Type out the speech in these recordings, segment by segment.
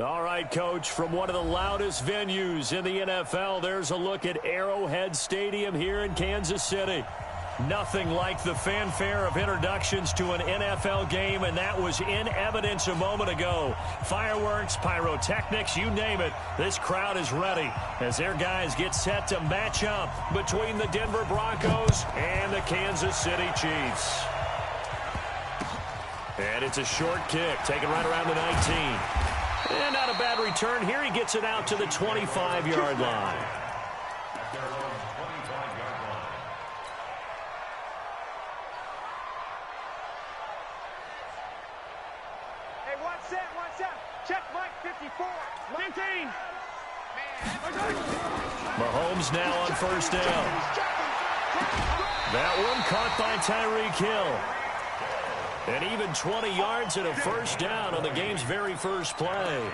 All right, Coach, from one of the loudest venues in the NFL, there's a look at Arrowhead Stadium here in Kansas City. Nothing like the fanfare of introductions to an NFL game, and that was in evidence a moment ago. Fireworks, pyrotechnics, you name it. This crowd is ready as their guys get set to match up between the Denver Broncos and the Kansas City Chiefs. And it's a short kick, taken right around the 19. And not a bad return here. He gets it out to the 25-yard line. Check Mike 54. 19. Mahomes now on first down. That one caught by Tyreek Hill. And even 20 yards and a first down on the game's very first play.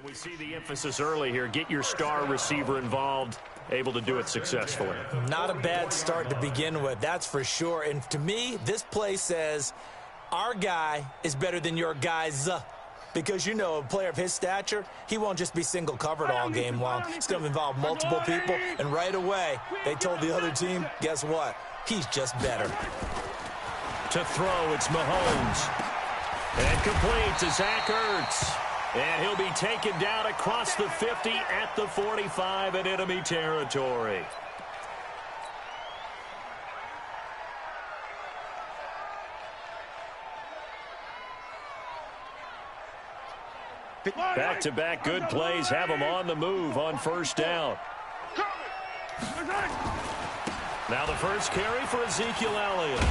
We see the emphasis early here. Get your star receiver involved, able to do it successfully. Not a bad start to begin with, that's for sure. And to me, this play says our guy is better than your guys. Because, you know, a player of his stature, he won't just be single covered all game long. It's going to involve multiple people. And right away, they told the other team, guess what? He's just better. To throw, it's Mahomes. And complete to Zach Ertz. And he'll be taken down across the 50 at the 45 in enemy territory. Back-to-back good plays have him on the move on first down. Now the first carry for Ezekiel Elliott.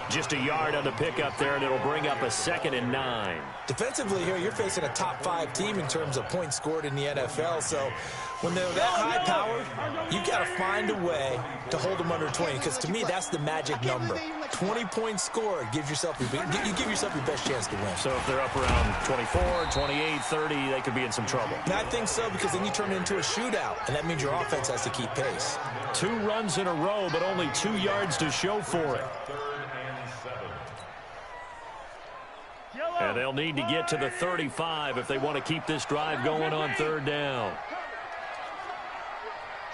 Just a yard on the pickup there, and it'll bring up a 2nd and 9. Defensively here, you're facing a top-5 team in terms of points scored in the NFL. So when they're that high-powered, you've got to find a way to hold them under 20. Because to me, that's the magic number. 20 points scored gives yourself you give yourself your best chance to win. So if they're up around 24, 28, 30, they could be in some trouble. And I think so, because then you turn it into a shootout, and that means your offense has to keep pace. 2 runs in a row, but only 2 yards to show for it. And they'll need to get to the 35 if they want to keep this drive going on third down.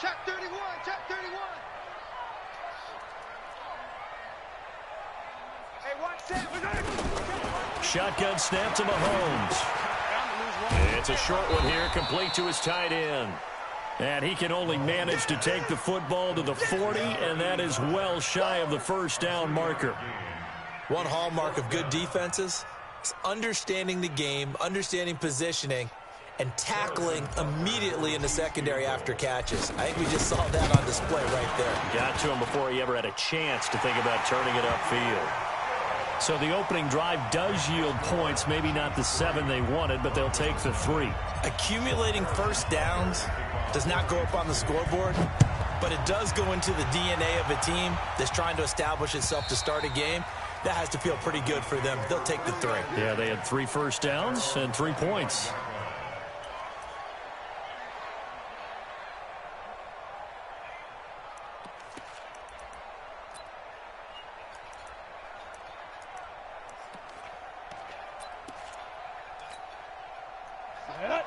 Check 31, check 31. Hey, watch that. Shotgun snap to Mahomes. It's a short one here, complete to his tight end. And he can only manage to take the football to the 40, and that is well shy of the first down marker. One hallmark of good defenses is understanding the game, understanding positioning, and tackling immediately in the secondary after catches. I think we just saw that on display right there. Got to him before he ever had a chance to think about turning it upfield. So the opening drive does yield points, maybe not the 7 they wanted, but they'll take the 3. Accumulating first downs does not go up on the scoreboard, but it does go into the DNA of a team that's trying to establish itself to start a game. That has to feel pretty good for them. They'll take the 3. Yeah, they had 3 first downs and 3 points.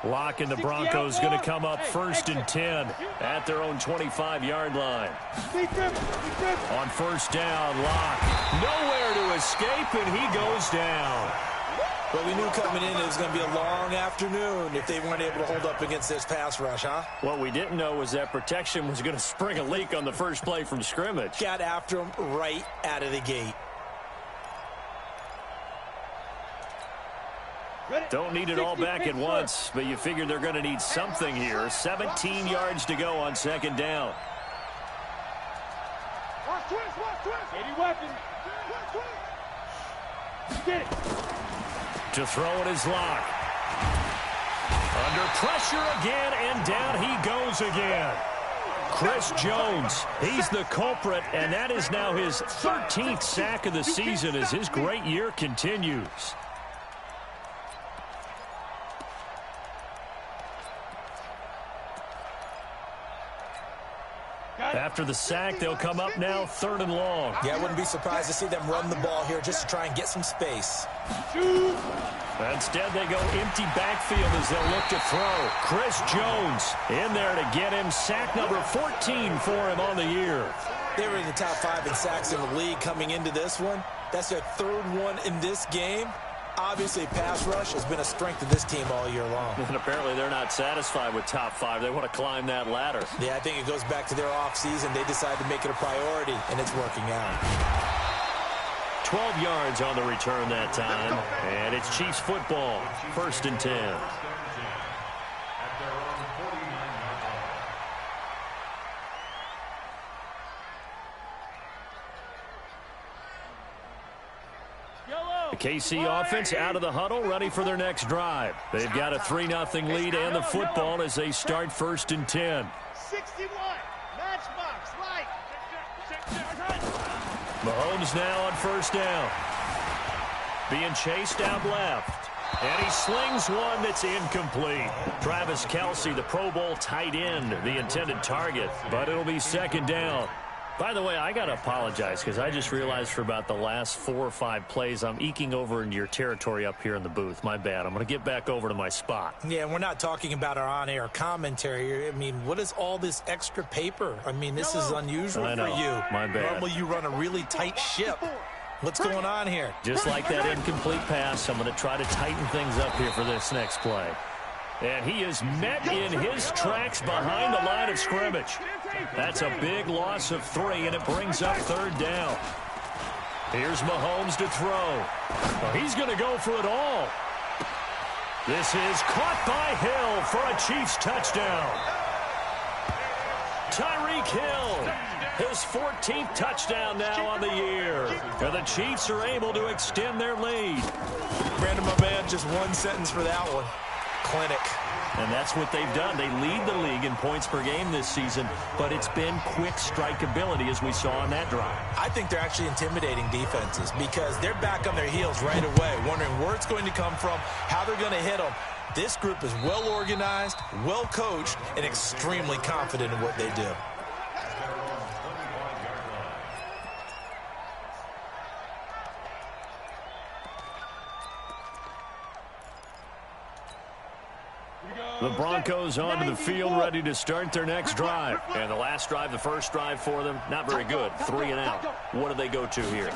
Lock and the Broncos going to come up 1st and 10 at their own 25-yard line. On first down, Lock. Nowhere to escape, and he goes down. Well, we knew coming in it was going to be a long afternoon if they weren't able to hold up against this pass rush, huh? What we didn't know was that protection was going to spring a leak on the first play from scrimmage. Got after him right out of the gate. Don't need it all back at once, but you figure they're going to need something here. 17 yards to go on second down. Watch twist. Any weapon. Get it. To throw it is Locke. Under pressure again, and down he goes again. Chris Jones, he's the culprit, and that is now his 13th sack of the season as his great year continues. After the sack, they'll come up now 3rd and long. Yeah, I wouldn't be surprised to see them run the ball here just to try and get some space. Instead, they go empty backfield as they'll look to throw. Chris Jones in there to get him. Sack number 14 for him on the year. They were in the top 5 in sacks in the league coming into this one. That's their 3rd one in this game. Obviously, pass rush has been a strength of this team all year long. And apparently they're not satisfied with top 5. They want to climb that ladder. Yeah, I think it goes back to their offseason. They decided to make it a priority, and it's working out. 12 yards on the return that time. And it's Chiefs football. 1st and 10. The KC offense out of the huddle, ready for their next drive. They've got a 3-0 lead and the football as they start 1st and 10. 61. Matchbox. Light. Mahomes now on 1st down. Being chased out left. And he slings one that's incomplete. Travis Kelce, the Pro Bowl tight end, the intended target. But it'll be 2nd down. By the way, I got to apologize because I just realized for about the last 4 or 5 plays, I'm eking over into your territory up here in the booth. My bad. I'm going to get back over to my spot. Yeah, we're not talking about our on-air commentary. I mean, what is all this extra paper? I mean, this is unusual for you. My bad. Normally you run a really tight ship. What's going on here? Just like that incomplete pass, I'm going to try to tighten things up here for this next play. And he is met in his tracks behind the line of scrimmage. That's a big loss of 3, and it brings up 3rd down. Here's Mahomes to throw. Well, he's going to go for it all. This is caught by Hill for a Chiefs touchdown. Tyreek Hill, his 14th touchdown now on the year. And the Chiefs are able to extend their lead. Brandon, my man, just one sentence for that one. Clinic. And that's what they've done. They lead the league in points per game this season, but it's been quick strike ability as we saw on that drive. I think they're actually intimidating defenses because they're back on their heels right away, wondering where it's going to come from, how they're going to hit them. This group is well organized, well coached, and extremely confident in what they do. The Broncos onto the field, ready to start their next drive. And the last drive, the first drive for them, not very good. 3 and out. What do they go to here?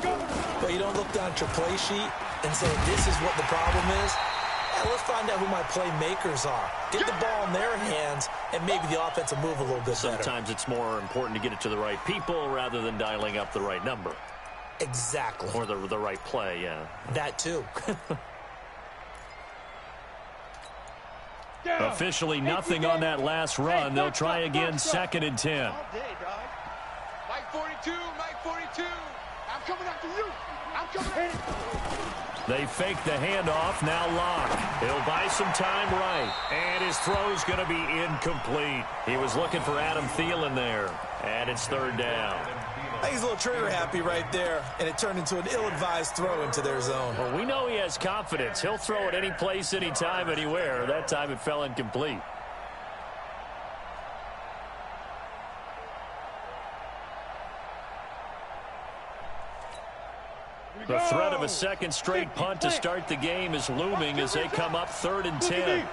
But you don't look down at your play sheet and say, this is what the problem is. Yeah, let's find out who my playmakers are. Get the ball in their hands, and maybe the offense will move a little bit better. Sometimes it's more important to get it to the right people rather than dialing up the right number. Exactly. Or the right play, yeah. That too. Officially nothing on that last run. They'll try again, 2nd and 10. Mike 42, Mike 42. I'm coming after you. I'm coming after you. They fake the handoff. Now Locke. He'll buy some time right. And his throw's going to be incomplete. He was looking for Adam Thielen there. And it's 3rd down. I think he's a little trigger happy right there, and it turned into an ill-advised throw into their zone. Well, we know he has confidence. He'll throw it any place, anytime, anywhere. That time it fell incomplete. The threat of a second straight punt to start the game is looming as they come up 3rd and 10.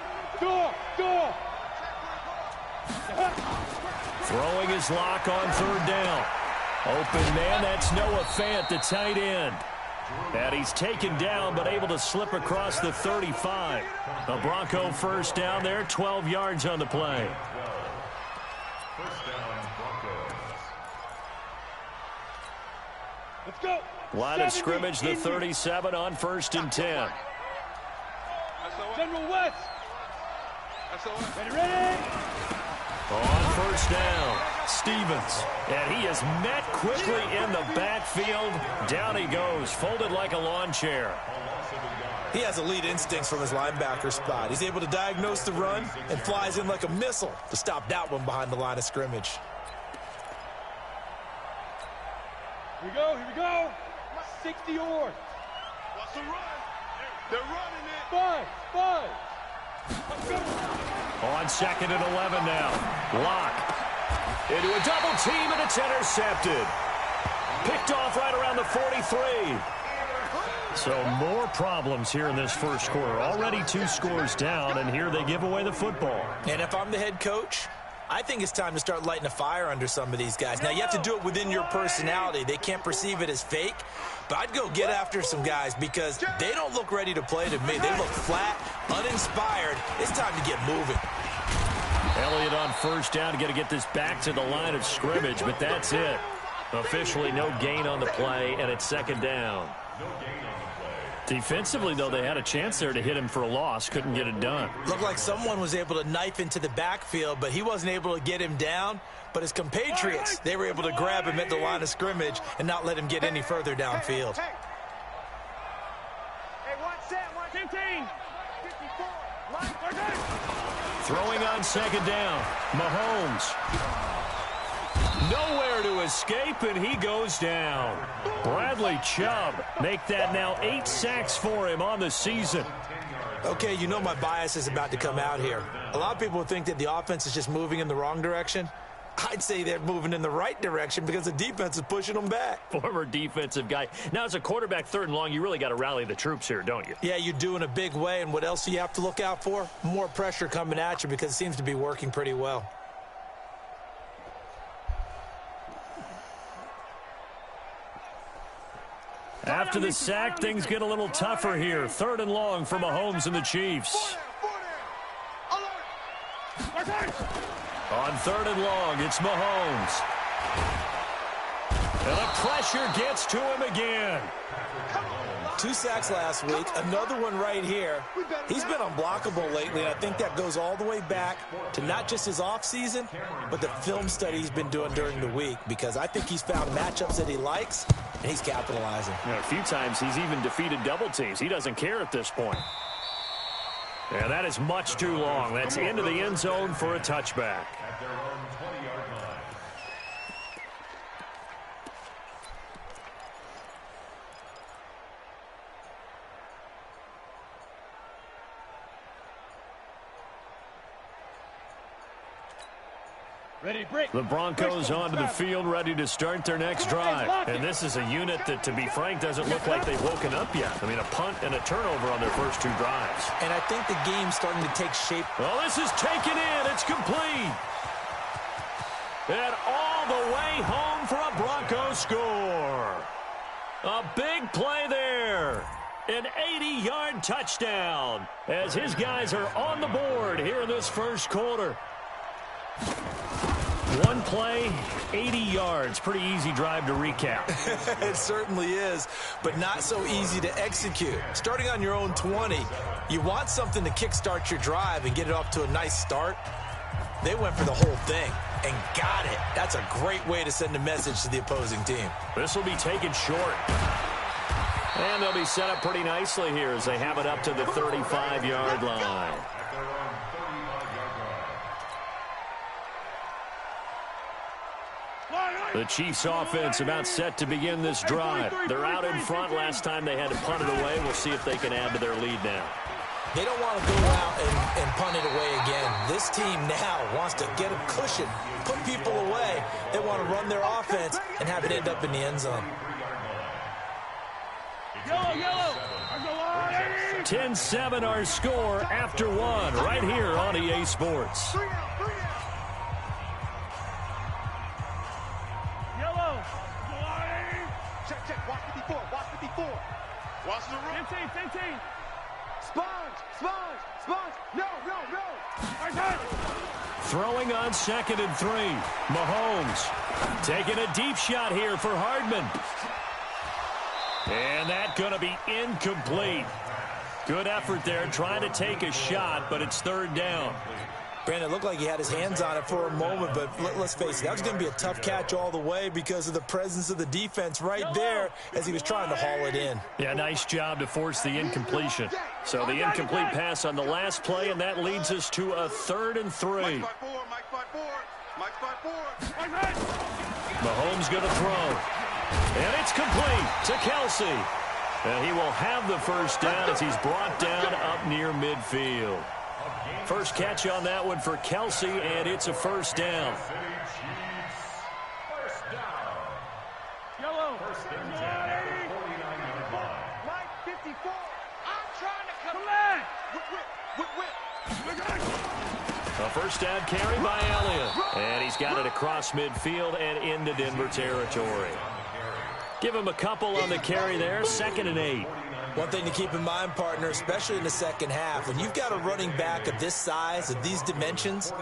Throwing his Lock on 3rd down. Open man, that's Noah Fant, the tight end. And he's taken down, but able to slip across the 35. A Bronco 1st down there, 12 yards on the play. Let's go. Line of scrimmage, the 37 on 1st and 10. General West. Ready. On first down, Stevens. And he is met quickly in the backfield. Down he goes, folded like a lawn chair. He has elite instincts from his linebacker spot. He's able to diagnose the run and flies in like a missile to stop that one behind the line of scrimmage. Here we go. 60 yards. What's the run? They're running it. 5. Let's go. On second and 11 now. Lock. Into a double team, and it's intercepted. Picked off right around the 43. So more problems here in this first quarter. Already 2 scores down, and here they give away the football. And if I'm the head coach, I think it's time to start lighting a fire under some of these guys. Now, you have to do it within your personality. They can't perceive it as fake. But I'd go get after some guys because they don't look ready to play to me. They look flat, uninspired. It's time to get moving. Elliott on first down. Got to get this back to the line of scrimmage, but that's it. Officially no gain on the play, and it's second down. Defensively, though, they had a chance there to hit him for a loss. Couldn't get it done. Looked like someone was able to knife into the backfield, but he wasn't able to get him down. But his compatriots, they were able to grab him at the line of scrimmage and not let him get any further downfield. Hey, 1-15. 54. Throwing on second down. Mahomes. Nowhere to escape, and he goes down. Bradley Chubb make that now 8 sacks for him on the season. Okay, you know my bias is about to come out here. A lot of people would think that the offense is just moving in the wrong direction. I'd say they're moving in the right direction because the defense is pushing them back. Former defensive guy. Now, as a quarterback, third and long, you really got to rally the troops here, don't you? Yeah, you do in a big way, and what else do you have to look out for? More pressure coming at you because it seems to be working pretty well. After the sack, things get a little tougher here. Third and long for Mahomes and the Chiefs. On third and long, it's Mahomes. And the pressure gets to him again. 2 sacks last week, another one right here. He's been unblockable lately, and I think that goes all the way back to not just his offseason, but the film study he's been doing during the week, because I think he's found matchups that he likes, and he's capitalizing. You know, a few times he's even defeated double teams. He doesn't care at this point. And that is much too long. That's into the end zone for a touchback. The Broncos onto the field, ready to start their next drive. And this is a unit that, to be frank, doesn't look like they've woken up yet. I mean, a punt and a turnover on their first 2 drives. And I think the game's starting to take shape. Well, this is taken in. It's complete. And all the way home for a Broncos score. A big play there. An 80-yard touchdown as his guys are on the board here in this first quarter. One play, 80 yards. Pretty easy drive to recap. It certainly is, but not so easy to execute. Starting on your own 20, you want something to kickstart your drive and get it off to a nice start. They went for the whole thing and got it. That's a great way to send a message to the opposing team. This will be taken short. And they'll be set up pretty nicely here as they have it up to the 35-yard line. The Chiefs offense about set to begin this drive. They're out in front. Last time they had to punt it away. We'll see if they can add to their lead now. They don't want to go out and punt it away again. This team now wants to get a cushion, put people away. They want to run their offense and have it end up in the end zone. 10-7 our score after 1 right here on EA Sports. Watch the run. 15. Sponge. No. Throwing on second and 3. Mahomes taking a deep shot here for Hardman. And that's going to be incomplete. Good effort there, trying to take a shot, but it's third down. Brandon, it looked like he had his hands on it for a moment, but let's face it, that was going to be a tough catch all the way because of the presence of the defense right there as he was trying to haul it in. Yeah, nice job to force the incompletion. So the incomplete pass on the last play, and that leads us to a 3rd and 3. Mahomes going to throw. And it's complete to Kelsey. And he will have the first down as he's brought down up near midfield. First catch on that one for Kelsey, and it's a first down. Yellow. First and 10. 54. I'm trying to come back. A first down carry by Elliott. And he's got it across midfield and into Denver territory. Give him a couple on the carry there, 2nd and 8. One thing to keep in mind, partner, especially in the second half, when you've got a running back of this size, of these dimensions,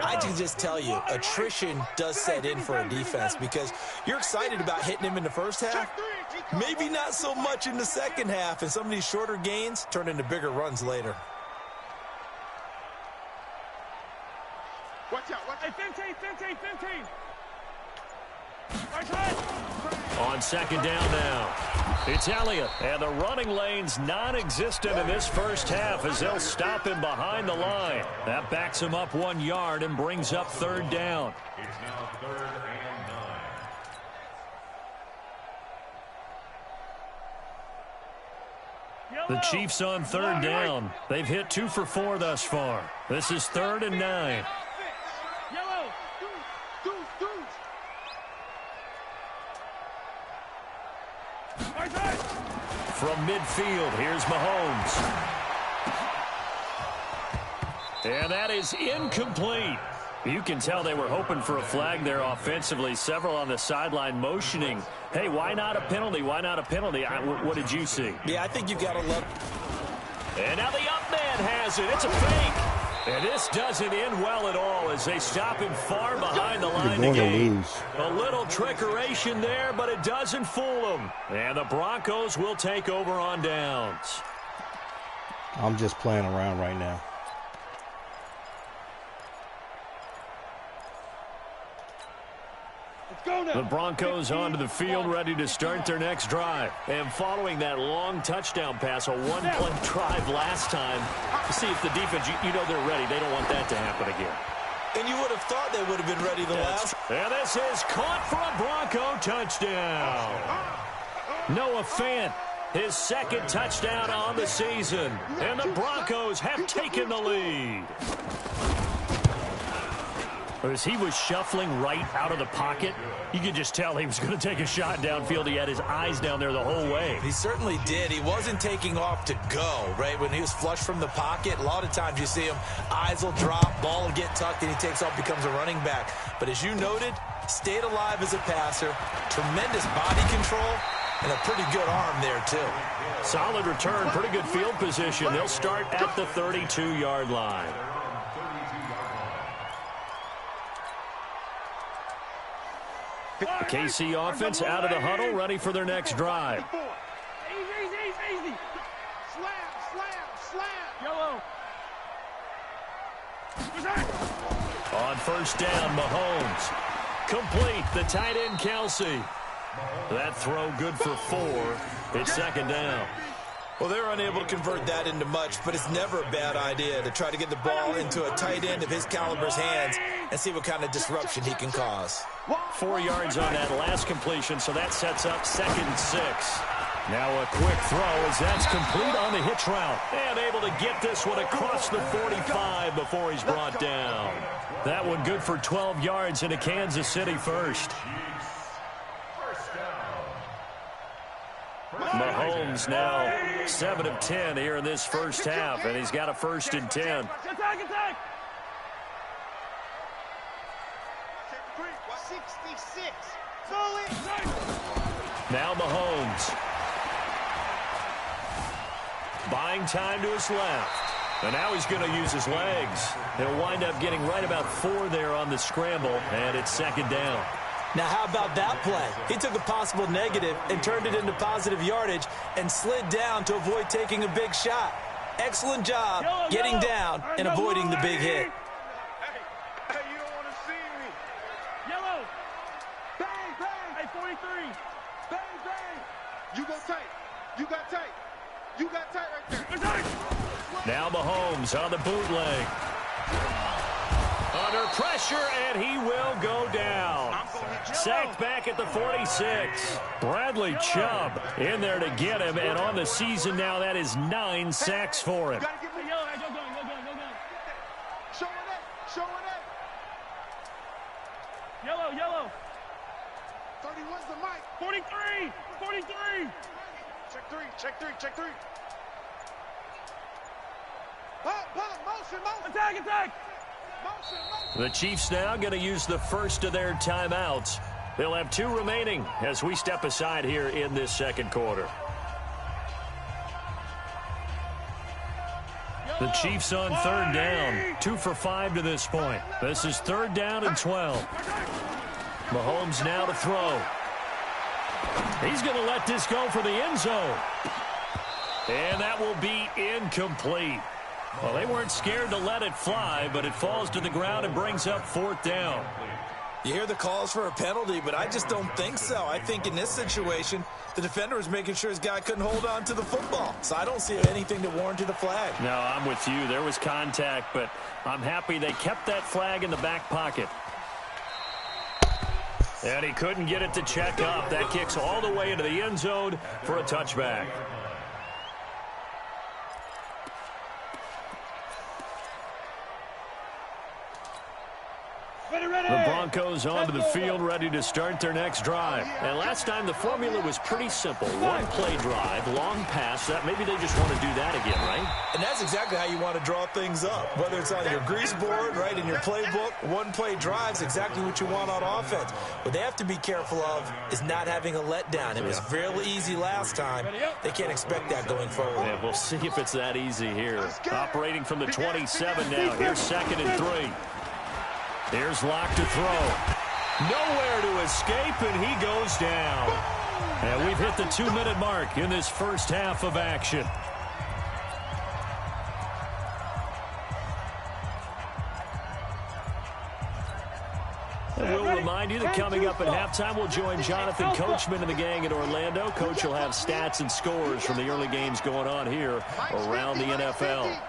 I can just tell you, attrition does set in for a defense because you're excited about hitting him in the first half, maybe not so much in the second half, and some of these shorter gains turn into bigger runs later. Watch out. Hey, 15. On second down now, it's Elliott, and the running lane's non-existent in this first half as they'll stop him behind the line. That backs him up 1 yard and brings up 3rd down. It's now 3rd and 9. The Chiefs on 3rd down. They've hit 2 for 4 thus far. This is 3rd and 9. From midfield, here's Mahomes. And that is incomplete. You can tell they were hoping for a flag there offensively. Several on the sideline motioning, hey, why not a penalty? Why not a penalty? What did you see? Yeah, I think you've got to love. And now the up man has it. It's a fake. And this doesn't end well at all as they stop him far behind the line of game. A little trickeration there, but it doesn't fool him. And the Broncos will take over on downs. I'm just playing around right now. The Broncos onto the field, ready to start their next drive. And following that long touchdown pass, a one-play drive last time, to see if the defense, you know they're ready. They don't want that to happen again. And you would have thought they would have been ready the last. And this is caught for a Bronco touchdown. Noah Fant, his 2nd touchdown on the season. And the Broncos have taken the lead. As he was shuffling right out of the pocket, you could just tell he was going to take a shot downfield. He had his eyes down there the whole way. He certainly did. He wasn't taking off to go, right? When he was flush from the pocket, a lot of times you see him, eyes will drop, ball will get tucked, and he takes off, becomes a running back. But as you noted, stayed alive as a passer, tremendous body control, and a pretty good arm there, too. Solid return, pretty good field position. They'll start at the 32-yard line. The KC offense out of the huddle, ready for their next drive. Easy. Slam. Yellow. On first down, Mahomes. Complete, the tight end, Kelsey. That throw good for 4. It's 2nd down. Well, they're unable to convert that into much, but it's never a bad idea to try to get the ball into a tight end of his caliber's hands and see what kind of disruption he can cause. 4 yards on that last completion, so that sets up 2nd and 6. Now a quick throw as that's complete on the hitch route. And able to get this one across the 45 before he's brought down. That one good for 12 yards into Kansas City first. Mahomes now 7 of 10 here in this first half, and he's got a 1st and 10. Attack! 66. Now Mahomes. Buying time to his left. And now he's going to use his legs. He'll wind up getting right about 4 there on the scramble, and it's 2nd down. Now, how about that play? He took a possible negative and turned it into positive yardage and slid down to avoid taking a big shot. Excellent job getting down and avoiding the big hit. Hey, you don't want to see me. Yellow. Bang, bang. Hey, 43. Bang, bang. You go tight. You got tight. You got tight right there. Now Mahomes on the bootleg. Under pressure, and he will go down. Sacked back at the 46. Bradley Chubb in there to get him, and on the season now, that is 9 sacks for him. Yellow. 31's the mic. 43. Check three. Pop, motion. Attack. The Chiefs now going to use the first of their timeouts. They'll have 2 remaining as we step aside here in this second quarter. The Chiefs on 3rd down. 2 for 5 to this point. This is 3rd down and 12. Mahomes now to throw. He's going to let this go for the end zone. And that will be incomplete. Well, they weren't scared to let it fly, but it falls to the ground and brings up 4th down. You hear the calls for a penalty, but I just don't think so. I think in this situation, the defender was making sure his guy couldn't hold on to the football. So I don't see anything to warrant the flag. No, I'm with you. There was contact, but I'm happy they kept that flag in the back pocket. And he couldn't get it to check up. That kicks all the way into the end zone for a touchback. The Broncos onto the field, ready to start their next drive. And last time, the formula was pretty simple. 1-play drive, long pass. Maybe they just want to do that again, right? And that's exactly how you want to draw things up. Whether it's on your grease board, right, in your playbook, 1-play drive's exactly what you want on offense. What they have to be careful of is not having a letdown. It was fairly easy last time. They can't expect that going forward. Yeah, we'll see if it's that easy here. Operating from the 27 now. Here's 2nd and 3. Here's Locke to throw. Nowhere to escape, and he goes down. And we've hit the 2-minute mark in this first half of action. And we'll remind you that coming up at halftime, we'll join Jonathan Coachman and the gang in Orlando. Coach will have stats and scores from the early games going on here around the NFL.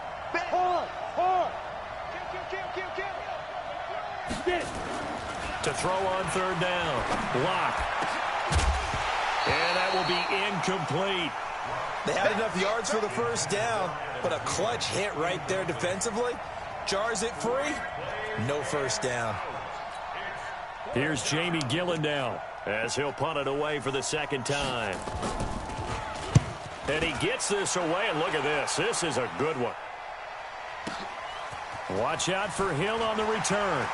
To throw on 3rd down. Locke. And that will be incomplete. They had enough yards for the first down, but a clutch hit right there defensively. Jars it free. No first down. Here's Jamie Gillen now as he'll punt it away for the 2nd time. And he gets this away, and look at this. This is a good one. Watch out for Hill on the return.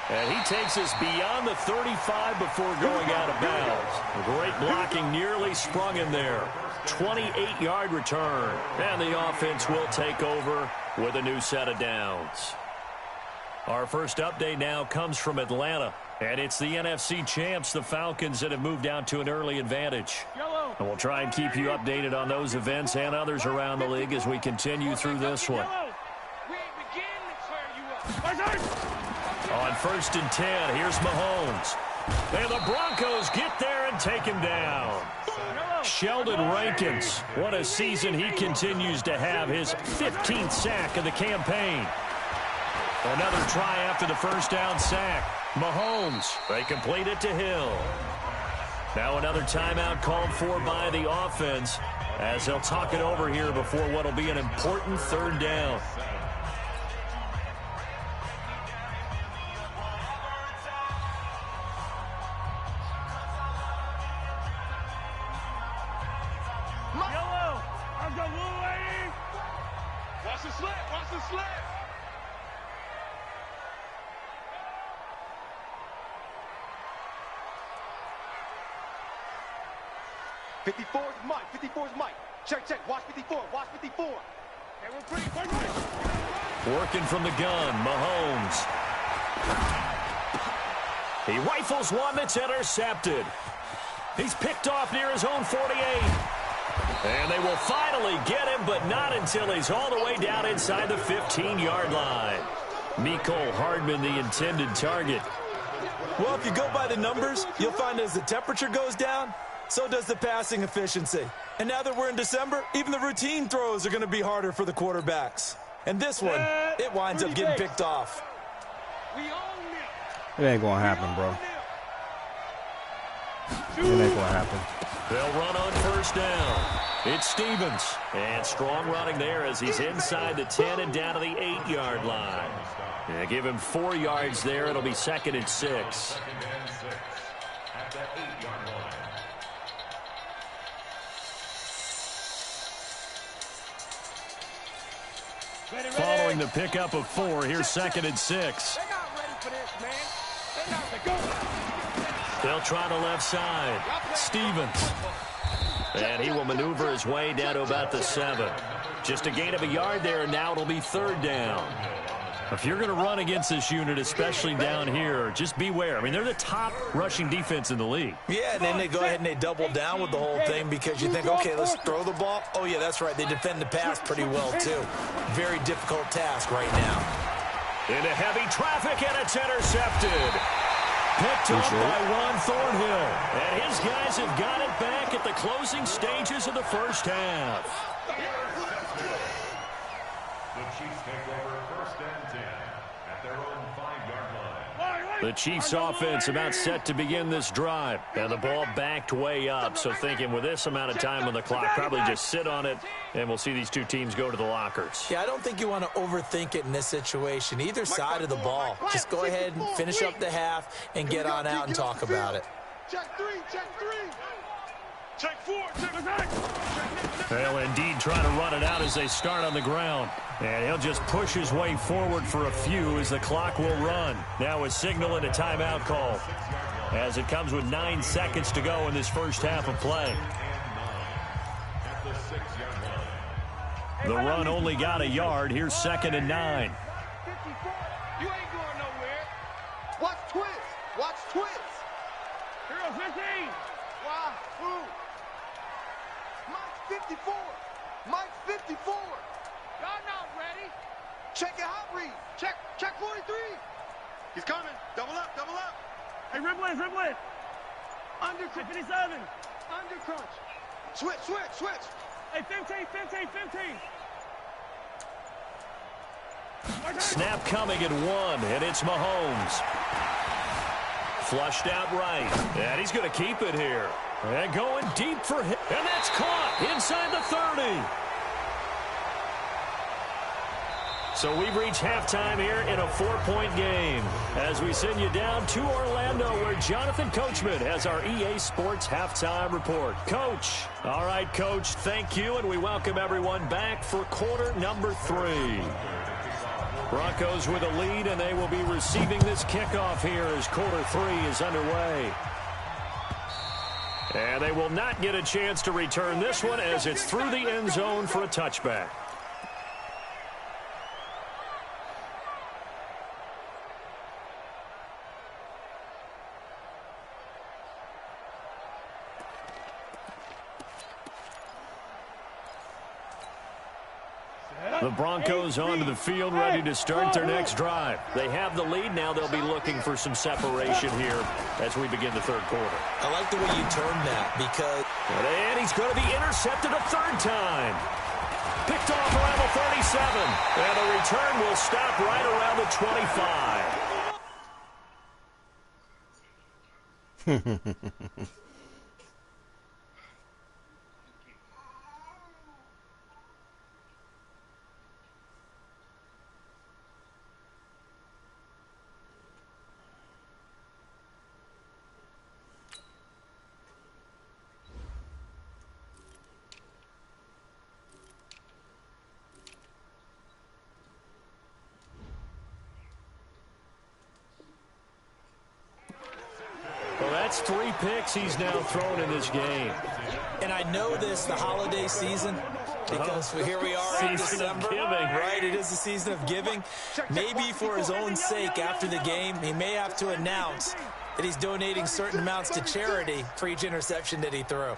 And he takes us beyond the 35 before going out of bounds. Great blocking, nearly sprung him there. 28-yard return. And the offense will take over with a new set of downs. Our first update now comes from Atlanta. And it's the NFC champs, the Falcons, that have moved out to an early advantage. And we'll try and keep you updated on those events and others around the league as we continue through this one. On 1st and 10, here's Mahomes. And the Broncos get there and take him down. Sheldon Rankins, what a season he continues to have, his 15th sack of the campaign. Another try after the first down sack. Mahomes, they complete it to Hill. Now another timeout called for by the offense as they'll talk it over here before what will be an important 3rd down. Watch the slip. 54's Mike. Check. Watch 54. Hey, we're free. Working from the gun, Mahomes. He rifles one that's intercepted. He's picked off near his own 48. And they will finally get him, but not until he's all the way down inside the 15-yard line. Mecole Hardman, the intended target. Well, if you go by the numbers, you'll find as the temperature goes down, so does the passing efficiency. And now that we're in December, even the routine throws are going to be harder for the quarterbacks. And this one, it winds up getting picked off. It ain't going to happen, bro. It ain't going to happen. They'll run on first down. It's Stevens. And strong running there as he's inside the 10 and down to the 8-yard line. Yeah, give him 4 yards there. It'll be 2nd and 6. Following the pickup of 4, here's 2nd and 6. They're not ready for this, man. They're not ready. Go. They'll try the left side. Stevens. And he will maneuver his way down to about the 7. Just a gain of a yard there, and now it'll be 3rd down. If you're going to run against this unit, especially down here, just beware. I mean, they're the top rushing defense in the league. Yeah, and then they go ahead and they double down with the whole thing because you think, okay, let's throw the ball. Oh, yeah, that's right. They defend the pass pretty well, too. Very difficult task right now. Into heavy traffic, and it's intercepted. Picked up by Ron Thornhill. And his guys have got it back at the closing stages of the first half. The Chiefs offense about set to begin this drive. And the ball backed way up. So thinking with this amount of time on the clock, probably just sit on it, and we'll see these two teams go to the lockers. Yeah, I don't think you want to overthink it in this situation. Either side of the ball. Just go ahead and finish up the half and get on out and talk about it. Check 3, check 3. Check 4, check 5. They'll indeed try to run it out as they start on the ground. And he'll just push his way forward for a few as the clock will run. Now a signal and a timeout call as it comes with 9 seconds to go in this first half of play. The run only got a yard. Here's 2nd and 9. You ain't going nowhere. Watch twist. Watch twist. Hero 15. Wow. Ooh. Mike 54. Mike 54. Y'all not ready. Check it hot read. Check 43. He's coming. Double up, double up. Hey, dribble it. Under 57. Under crunch. Switch. Hey, 15. Snap coming at 1, and it's Mahomes. Flushed out right, and he's going to keep it here. And going deep for him, and that's caught inside the 30. So we've reached halftime here in a 4-point game as we send you down to Orlando where Jonathan Coachman has our EA Sports Halftime Report. Coach. All right, Coach, thank you, and we welcome everyone back for quarter number 3. Broncos with a lead, and they will be receiving this kickoff here as quarter 3 is underway. And they will not get a chance to return this one as it's through the end zone for a touchback. The Broncos onto the field, ready to start their next drive. They have the lead. Now they'll be looking for some separation here as we begin the third quarter. I like the way you termed that because... And he's going to be intercepted a 3rd time. Picked off around the 37. And the return will stop right around the 25. That's 3 picks he's now thrown in this game. And I know this, the holiday season, because here we are in December. Right, it is the season of giving. Maybe for his own sake after the game, he may have to announce that he's donating certain amounts to charity for each interception that he threw.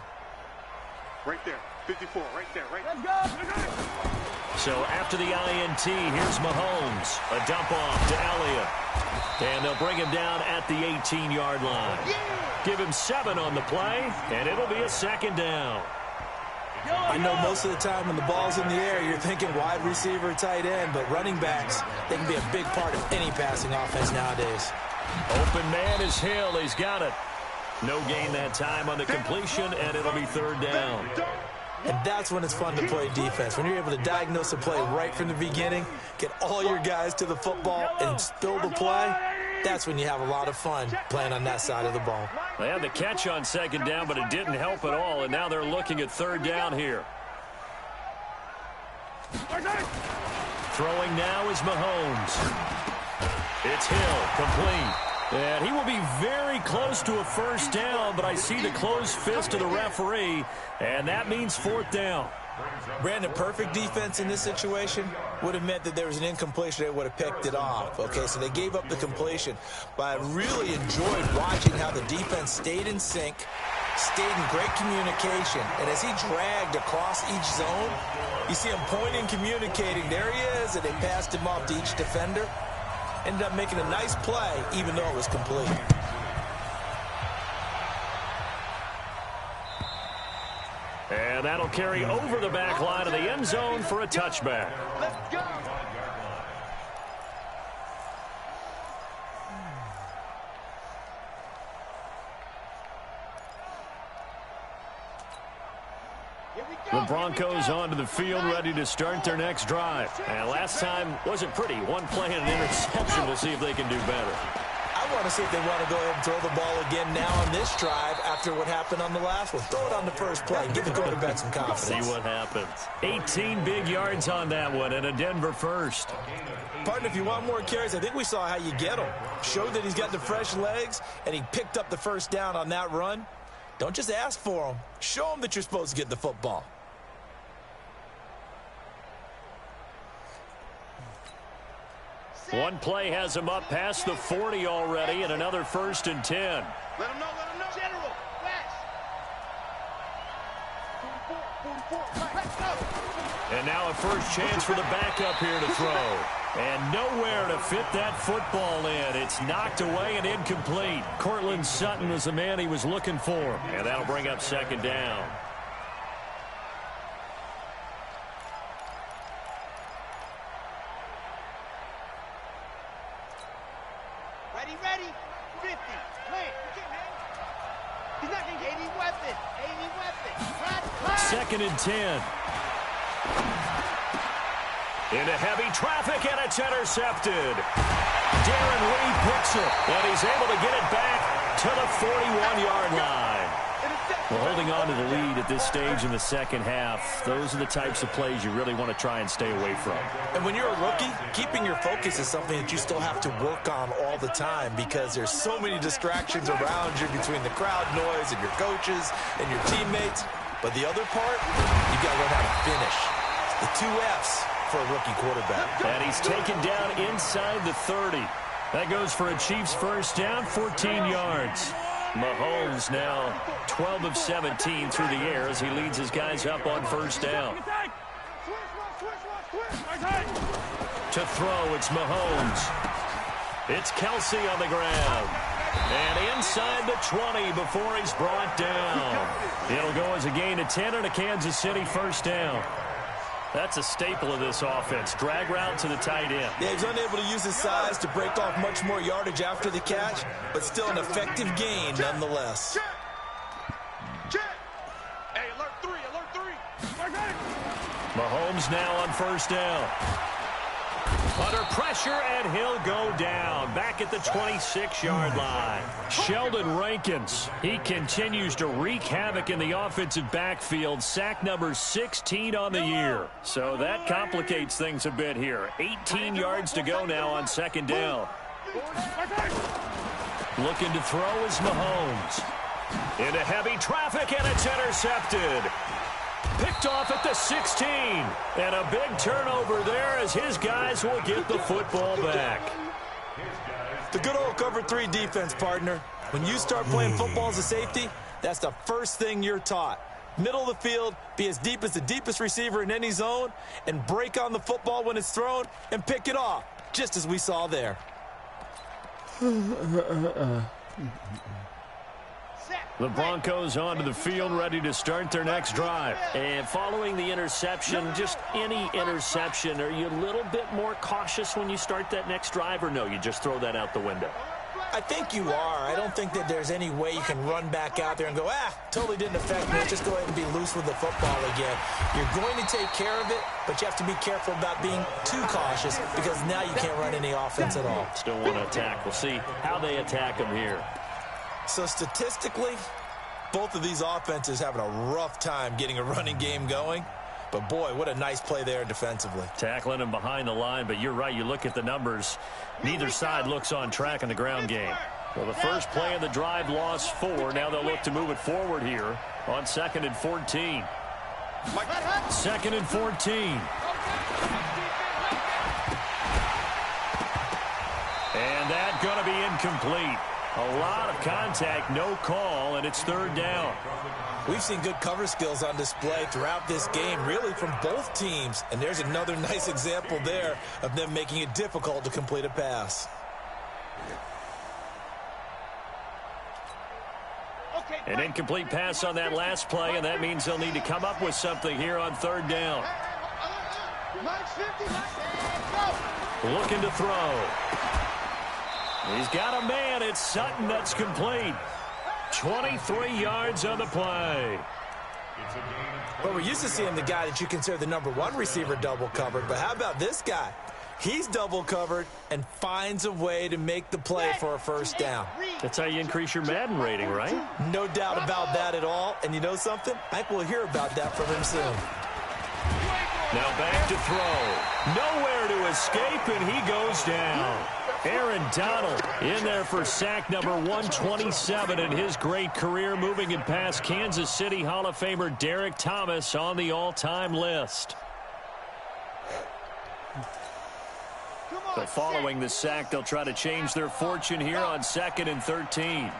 Right there, 54, right there, right there. Let's go. So after the INT, here's Mahomes. A dump off to Elliott. And they'll bring him down at the 18-yard line. Give him 7 on the play, and it'll be a second down. I know most of the time when the ball's in the air, you're thinking wide receiver, tight end, but running backs, they can be a big part of any passing offense nowadays. Open man is Hill. He's got it. No gain that time on the completion, and it'll be third down. And that's when it's fun to play defense. When you're able to diagnose a play right from the beginning, get all your guys to the football, and spill the play, that's when you have a lot of fun playing on that side of the ball. They had the catch on second down, but it didn't help at all, and now they're looking at third down here. Throwing now is Mahomes. It's Hill, complete. And he will be very close to a first down, but I see the closed fist of the referee, and that means fourth down. Brandon, perfect defense in this situation would have meant that there was an incompletion. They would have picked it off. Okay, so they gave up the completion. But I really enjoyed watching how the defense stayed in sync, stayed in great communication. And as he dragged across each zone, you see him pointing, communicating. There he is, and they passed him off to each defender. Ended up making a nice play, even though it was complete. And that'll carry over the back line of the end zone for a touchback. Let's go. The Broncos onto the field, ready to start their next drive. And last time wasn't pretty. One play and an interception. We'll see if they can do better. I want to see if they want to go ahead and throw the ball again now on this drive after what happened on the last one. Throw it on the first play. Give the quarterback some confidence. See what happens. 18 big yards on that one and a Denver first. Partner, if you want more carries, I think we saw how you get him. Showed that he's got the fresh legs, and he picked up the first down on that run. Don't just ask for him. Show him that you're supposed to get the football. One play has him up past the 40 already, and another 1st and 10. Let him know, let him know. General, flash. 44, let's go. And now a first chance for the backup here to throw. And nowhere to fit that football in. It's knocked away and incomplete. Cortland Sutton was the man he was looking for. And that'll bring up second down. Ready, 50, plant, he's not going to get any weapon, Second and 10. Into heavy traffic, and it's intercepted. Darren Lee picks it, and he's able to get it back to the 41-yard line. Well, holding on to the lead at this stage in the second half, those are the types of plays you really want to try and stay away from. And when you're a rookie, keeping your focus is something that you still have to work on all the time because there's so many distractions around you between the crowd noise and your coaches and your teammates. But the other part, you got to learn how to finish. The 2 F's for a rookie quarterback. And he's taken down inside the 30. That goes for a Chiefs first down, 14 yards. Mahomes now 12 of 17 through the air as he leads his guys up on first down. To throw, it's Mahomes. It's Kelsey on the ground. And inside the 20 before he's brought down. It'll go as a gain of 10 and a Kansas City first down. That's a staple of this offense. Drag route to the tight end. Yeah, he's unable to use his size to break off much more yardage after the catch, but still an effective gain nonetheless. Check. Hey, alert 3. Mahomes now on first down. Under pressure, and he'll go down. Back at the 26-yard line. Sheldon Rankins, he continues to wreak havoc in the offensive backfield. Sack number 16 on the year. So that complicates things a bit here. 18 yards to go now on second down. Looking to throw is Mahomes. Into heavy traffic, and it's intercepted. Picked off at the 16. And a big turnover there as his guys will get the football back. The good old cover 3 defense, partner. When you start playing football as a safety, that's the first thing you're taught. Middle of the field, be as deep as the deepest receiver in any zone, and break on the football when it's thrown and pick it off, just as we saw there. The Broncos onto the field, ready to start their next drive. And following the interception, just any interception, are you a little bit more cautious when you start that next drive, or no, you just throw that out the window? I think you are. I don't think that there's any way you can run back out there and go, totally didn't affect me. Just go ahead and be loose with the football again. You're going to take care of it, but you have to be careful about being too cautious because now you can't run any offense at all. Still want to attack. We'll see how they attack them here. So statistically, both of these offenses having a rough time getting a running game going. But, boy, what a nice play there defensively. Tackling him behind the line, but you're right. You look at the numbers. Neither side looks on track in the ground game. Well, the first play of the drive lost 4. Now they'll look to move it forward here on 2nd and 14. 2nd and 14. And that's going to be incomplete. A lot of contact, no call, and it's 3rd down. We've seen good cover skills on display throughout this game, really from both teams. And there's another nice example there of them making it difficult to complete a pass. An incomplete pass on that last play, and that means they'll need to come up with something here on 3rd down. Looking to throw. He's got a man. It's Sutton. That's complete. 23 yards on the play. Well, we're used to seeing the guy that you consider the #1 receiver double covered, but how about this guy? He's double covered and finds a way to make the play for a 1st down. That's how you increase your Madden rating, right? No doubt about that at all. And you know something? I think we'll hear about that from him soon. Now back to throw. Nowhere to escape, and he goes down. Aaron Donald in there for sack number 127 in his great career, moving it past Kansas City Hall of Famer Derek Thomas on the all-time list. So following the sack, they'll try to change their fortune here on 2nd and 13.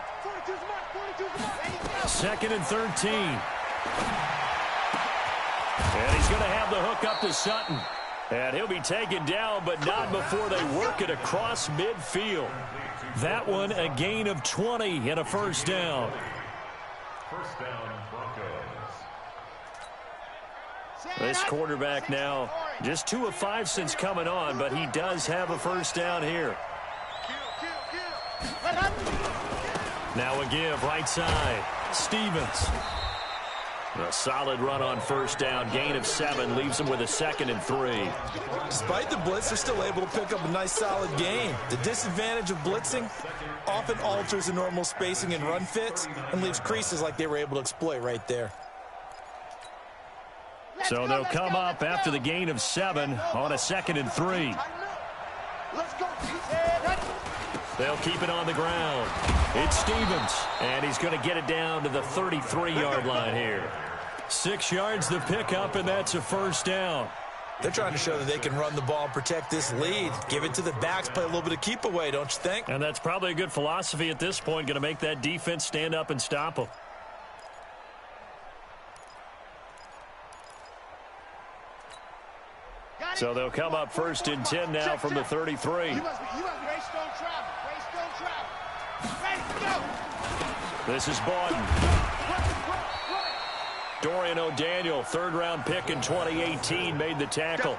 2nd and 13. And he's going to have the hook up to Sutton. And he'll be taken down, but not before they work it across midfield. That one, a gain of 20 and a 1st down. 1st down, Broncos. This quarterback now just 2 of 5 since coming on, but he does have a 1st down here. Now a give right side. Stevens. A solid run on 1st down. Gain of 7 leaves them with a 2nd and 3. Despite the blitz, they're still able to pick up a nice solid gain. The disadvantage of blitzing often alters the normal spacing and run fits and leaves creases like they were able to exploit right there. So they'll come up after the gain of 7 on a 2nd and 3. They'll keep it on the ground. It's Stevens, and he's going to get it down to the 33-yard line here. 6 yards the pickup, and that's a 1st down. They're trying to show that they can run the ball and protect this lead. Give it to the backs, play a little bit of keep away, don't you think? And that's probably a good philosophy at this point, going to make that defense stand up and stop them. So they'll come up 1st and 10 now from the 33. This is Bawden. Dorian O'Daniel, 3rd-round pick in 2018, made the tackle.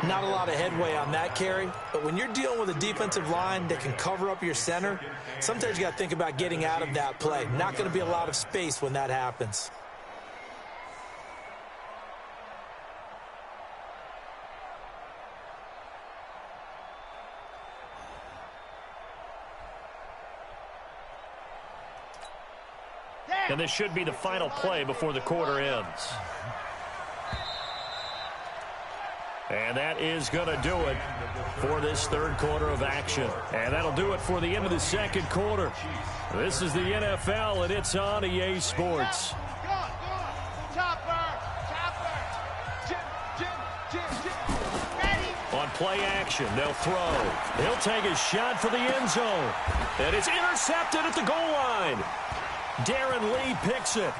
Not a lot of headway on that carry, but when you're dealing with a defensive line that can cover up your center, sometimes you got to think about getting out of that play. Not going to be a lot of space when that happens. And this should be the final play before the quarter ends. And that is going to do it for this 3rd quarter of action. And that'll do it for the end of the 2nd quarter. This is the NFL, and it's on EA Sports. On play action. They'll throw. He'll take a shot for the end zone. And it's intercepted at the goal line. Darren Lee picks it.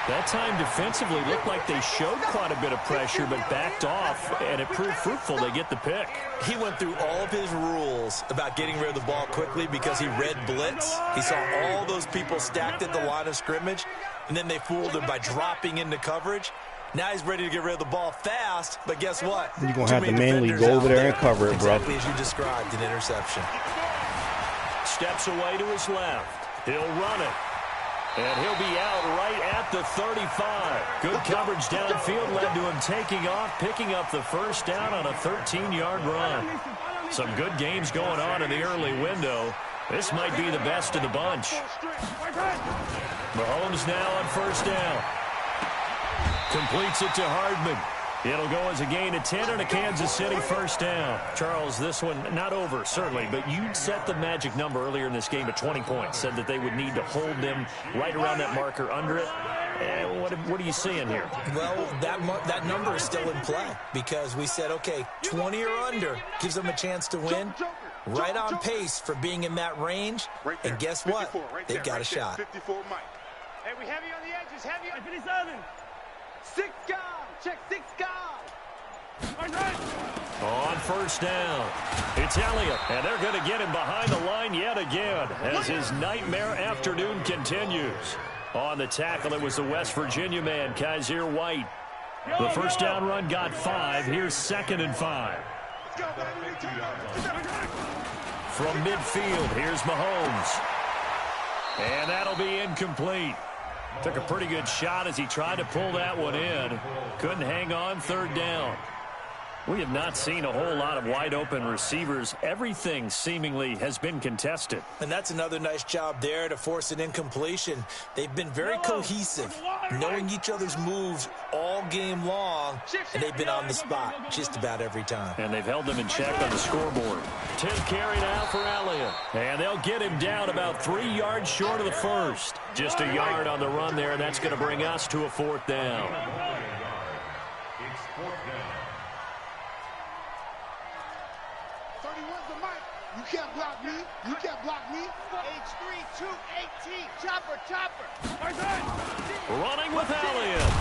That time defensively looked like they showed quite a bit of pressure but backed off, and it proved fruitful. They get the pick. He went through all of his rules about getting rid of the ball quickly because he read blitz. He saw all those people stacked at the line of scrimmage, and then they fooled him by dropping into coverage. Now he's ready to get rid of the ball fast, but guess what? You're going to have to manually go over there and cover it, bro. Exactly as you described, an interception. Steps away to his left. He'll run it. And he'll be out right at the 35. Good coverage downfield led to him taking off, picking up the first down on a 13-yard run. Some good games going on in the early window. This might be the best of the bunch. Mahomes now on first down. Completes it to Hardman. It'll go as a gain of 10 and a Kansas City first down. Charles, this one not over, certainly, but you set the magic number earlier in this game at 20 points. Said that they would need to hold them right around that marker under it. What are you seeing here? Well, that number is still in play because we said, okay, 20 or under gives them a chance to win. Right on pace for being in that range. And guess what? They've got a shot. Hey, we heavy on the edges. Heavy on 57. 6 guys. Check 6 guys. On first down, it's Elliott, and they're going to get him behind the line yet again as his nightmare afternoon continues. On the tackle, it was the West Virginia man, Kaiser White. The first down run got 5. Here's 2nd and 5. From midfield, here's Mahomes. And that'll be incomplete. Took a pretty good shot as he tried to pull that one in. Couldn't hang on, 3rd down. We have not seen a whole lot of wide-open receivers. Everything seemingly has been contested. And that's another nice job there to force an incompletion. They've been very cohesive, knowing each other's moves all game long, and they've been on the spot just about every time. And they've held them in check on the scoreboard. 10th carry now for Elliott. And they'll get him down about 3 yards short of the first. Just a yard on the run there, and that's going to bring us to a 4th down. You can't block me. You can't block me. H3, 218. Chopper. Running with Elliott.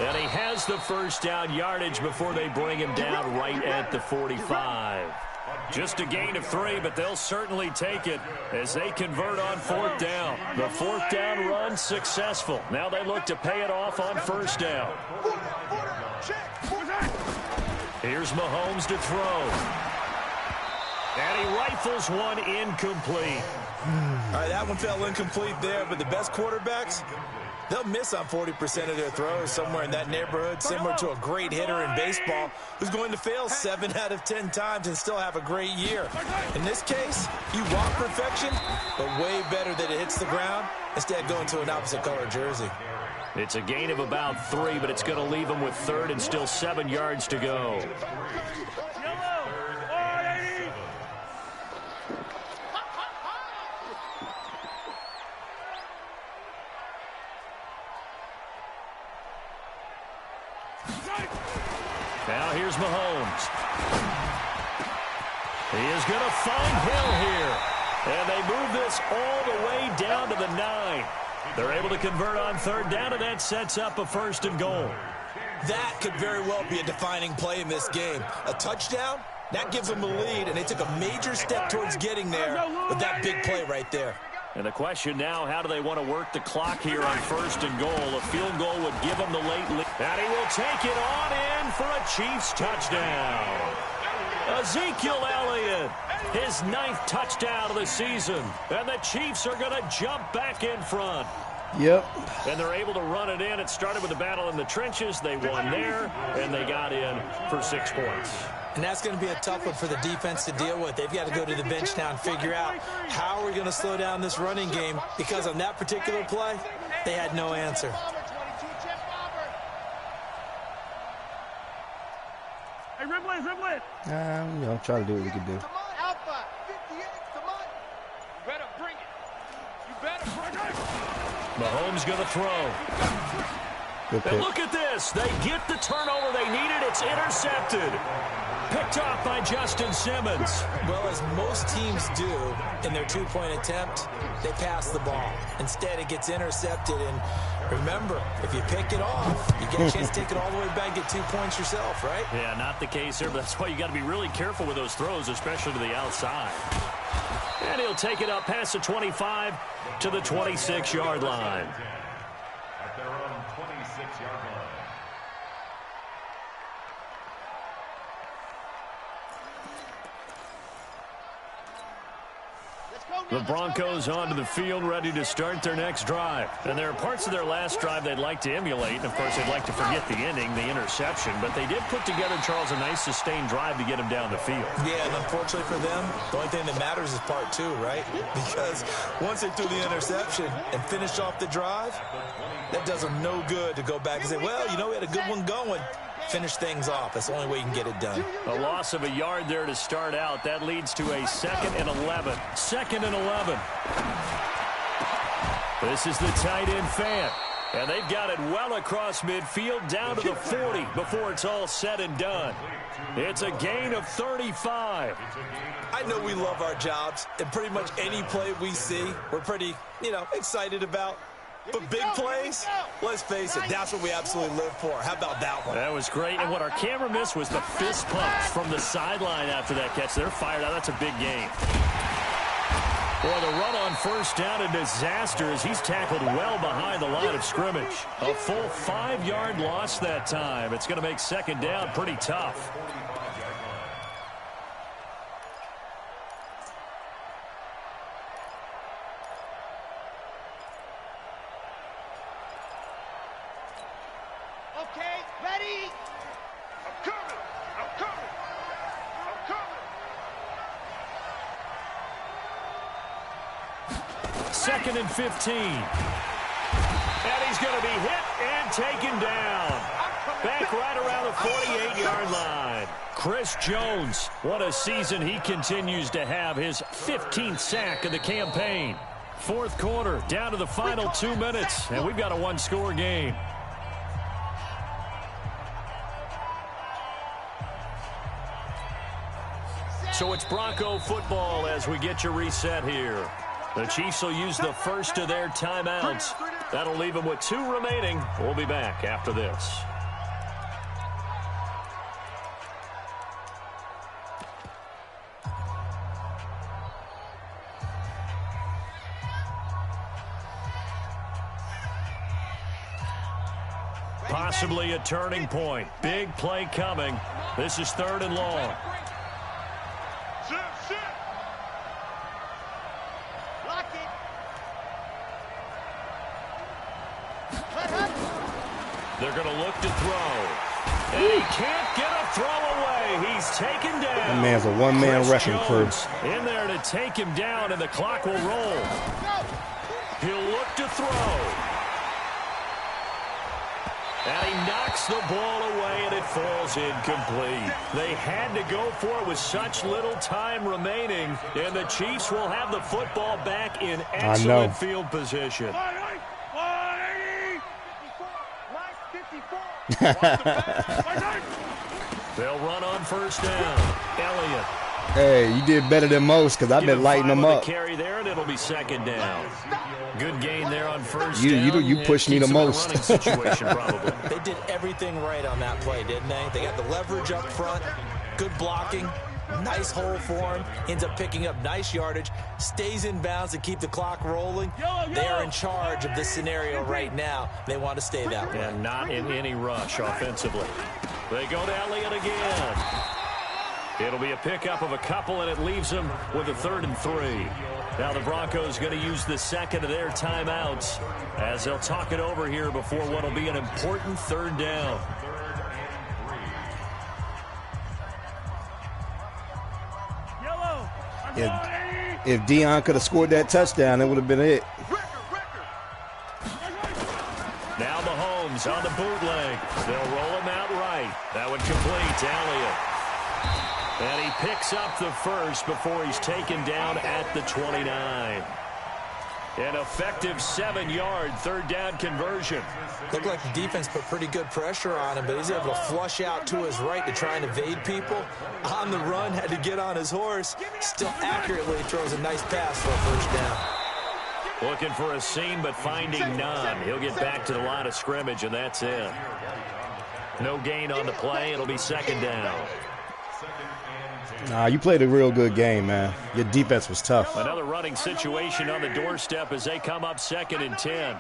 And he has the first down yardage before they bring him down right at the 45. Just a gain of 3, but they'll certainly take it as they convert on 4th down. The 4th down run successful. Now they look to pay it off on first down. Here's Mahomes to throw. And he rifles one incomplete. All right, that one fell incomplete there, but the best quarterbacks, they'll miss on 40% of their throws, somewhere in that neighborhood, similar to a great hitter in baseball who's going to fail 7 out of 10 times and still have a great year. In this case, you want perfection, but way better that it hits the ground instead of going to an opposite color jersey. It's a gain of about 3, but it's going to leave him with 3rd and still 7 yards to go. Now here's Mahomes. He is going to find Hill here. And they move this all the way down to the 9. They're able to convert on 3rd down, and that sets up a 1st and goal. That could very well be a defining play in this game. A touchdown, that gives them a lead, and they took a major step towards getting there with that big play right there. And the question now, how do they want to work the clock here on 1st and goal? A field goal would give them the late lead. And he will take it on in for a Chiefs touchdown. Ezekiel Elliott, his 9th touchdown of the season. And the Chiefs are going to jump back in front. Yep. And they're able to run it in. It started with a battle in the trenches. They won there, and they got in for 6 points. And that's going to be a tough one for the defense to deal with. They've got to go to the bench now and figure out how are we going to slow down this running game, because on that particular play, they had no answer. Hey, dribble it. You know, try to do what we can do. Alpha, 58, come on. You better bring it. You better bring it. Mahomes going to throw. Good pick. And look at this. They get the turnover they needed. It's intercepted. Picked off by Justin Simmons. Well, as most teams do in their two-point attempt, they pass the ball. Instead, it gets intercepted. And remember, if you pick it off, you get a chance to take it all the way back and get 2 points yourself, right? Yeah, not the case here, but that's why you got to be really careful with those throws, especially to the outside. And he'll take it up past the 25 to the 26-yard line. At their own 26-yard line. The Broncos onto the field, ready to start their next drive. And there are parts of their last drive they'd like to emulate. And, of course, they'd like to forget the ending, the interception. But they did put together, Charles, a nice sustained drive to get him down the field. Yeah, and unfortunately for them, the only thing that matters is part two, right? Because once they threw the interception and finished off the drive, that does them no good to go back and say, well, you know, we had a good one going. Finish things off. That's the only way you can get it done. A loss of a yard there to start out. That leads to a 2nd and 11. 2nd and 11. This is the tight end Fant. And they've got it well across midfield down to the 40 before it's all said and done. It's a gain of 35. I know we love our jobs, and pretty much any play we see, we're pretty, excited about. But big plays, let's face it, that's what we absolutely live for. How about that one? That was great. And what our camera missed was the fist pumps from the sideline after that catch. They're fired out. That's a big game. Boy, the run on first down, a disaster as he's tackled well behind the line of scrimmage. A full 5-yard loss that time. It's going to make second down pretty tough. Second and 15. And he's going to be hit and taken down. Back right around the 48-yard line. Chris Jones, what a season he continues to have. His 15th sack of the campaign. Fourth quarter, down to the final 2 minutes. And we've got a one-score game. So it's Bronco football as we get you reset here. The Chiefs will use the first of their timeouts. That'll leave them with 2 remaining. We'll be back after this. Possibly a turning point. Big play coming. This is 3rd and long. They're going to look to throw. And he can't get a throw away. He's taken down. That man's a one-man wrecking crew. In there to take him down, and the clock will roll. He'll look to throw. And he knocks the ball away, and it falls incomplete. They had to go for it with such little time remaining, and the Chiefs will have the football back in excellent field position. They'll run on first down. Elliott. Hey, you did better than most because I've been lighting them up. Carry there, and it'll be second down. Good gain there on first down. You pushed me the most. Situation, probably. They did everything right on that play, didn't they? They got the leverage up front, good blocking, nice hole for him, ends up picking up nice yardage, stays in bounds to keep the clock rolling. They are in charge of this scenario right now. They want to stay that way. And not in any rush offensively. They go to Elliott again. It'll be a pickup of a couple, and it leaves them with a 3rd and 3. Now the Broncos going to use the second of their timeouts as they'll talk it over here before what will be an important 3rd down. If Deion could have scored that touchdown, it would have been it. Now Mahomes on the bootleg. They'll roll him out right. That one complete to Elliott. And he picks up the first before he's taken down at the 29. An effective 7-yard third down conversion. Looked like the defense put pretty good pressure on him, but he's able to flush out to his right to try and evade people. On the run, had to get on his horse. Still accurately throws a nice pass for a first down. Looking for a seam, but finding none. He'll get back to the line of scrimmage, and that's it. No gain on the play. It'll be second down. Nah, you played a real good game, man. Your defense was tough. Another running situation on the doorstep as they come up 2nd and 10.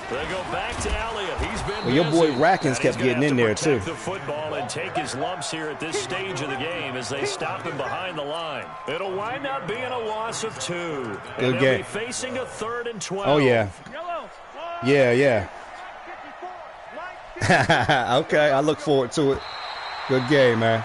They go back to Elliott. He's been well, your boy busy. Rackins kept getting in there, too. The football and take his lumps here at this stage of the game as they stop him behind the line. It'll wind up being a loss of 2. Good game. Be facing a 3rd and 12. Oh, yeah. Yeah. Okay, I look forward to it. Good game, man.